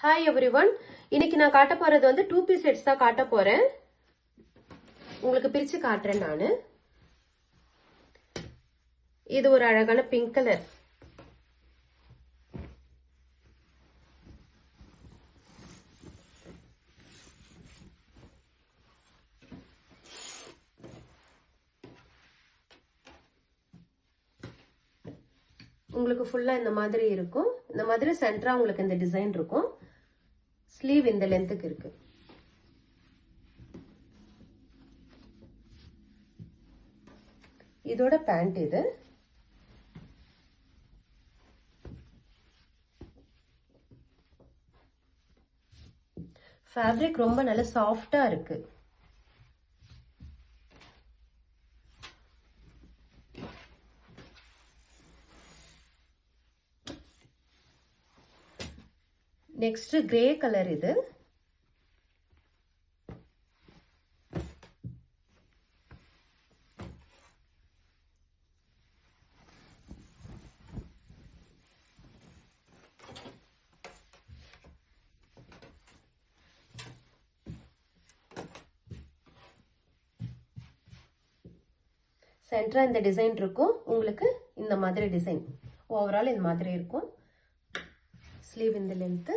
Hi everyone, இன்னைக்கு நான் காட்ட போறது வந்து 2 பீஸ் செட்ஸ் தான் காட்ட போறேன். உங்களுக்கு பிரிச்சு காட்டுறேன் நானு. இது ஒரு அழகான பிங்க் கலர். உங்களுக்கு ஃபுல்லா இந்த மாதிரி இருக்கும். இந்த மாதிரி சென்டரா உங்களுக்கு இந்த டிசைன் இருக்கும். ஸ்லீவ் இந்த லென்த்துக்கு இருக்கு. இதோட பேண்ட் இது. ஃபேப்ரிக் ரொம்ப நல்ல சாஃப்டா இருக்கு. நெக்ஸ்ட் கிரே கலர் இது. சென்டரா இந்த டிசைன் இருக்கும். உங்களுக்கு இந்த மாதிரி டிசைன் ஓவரால் இந்த மாதிரி இருக்கும். ஸ்லீவ் இந்த லென்த்.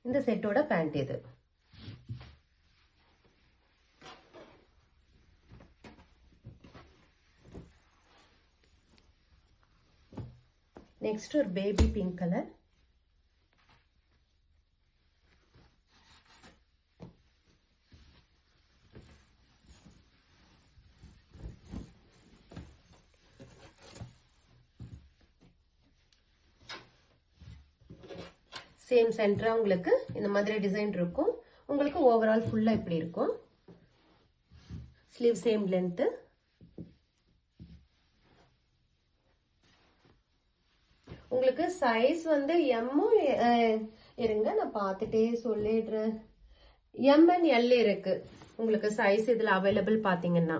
இந்த செட்டோட பேண்ட் இது. நெக்ஸ்ட் ஒரு பேபி பிங்க் கலர். சேம் சென்டரா உங்களுக்கு இந்த மாதிரி டிசைன் இருக்கும். உங்களுக்கு ஓவரால் ஃபுல்லா இப்படி இருக்கும். Sleeve same length. உங்களுக்கு சைஸ் வந்து எம்மும் இருங்க, நான் பார்த்துட்டே சொல்லிடுறேன். எம் அண்ட் எல் இருக்கு உங்களுக்கு சைஸ் இதுல அவைலபிள். பாத்தீங்கன்னா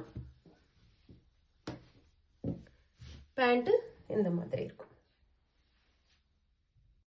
பேண்ட் இந்த மாதிரி இருக்கும்.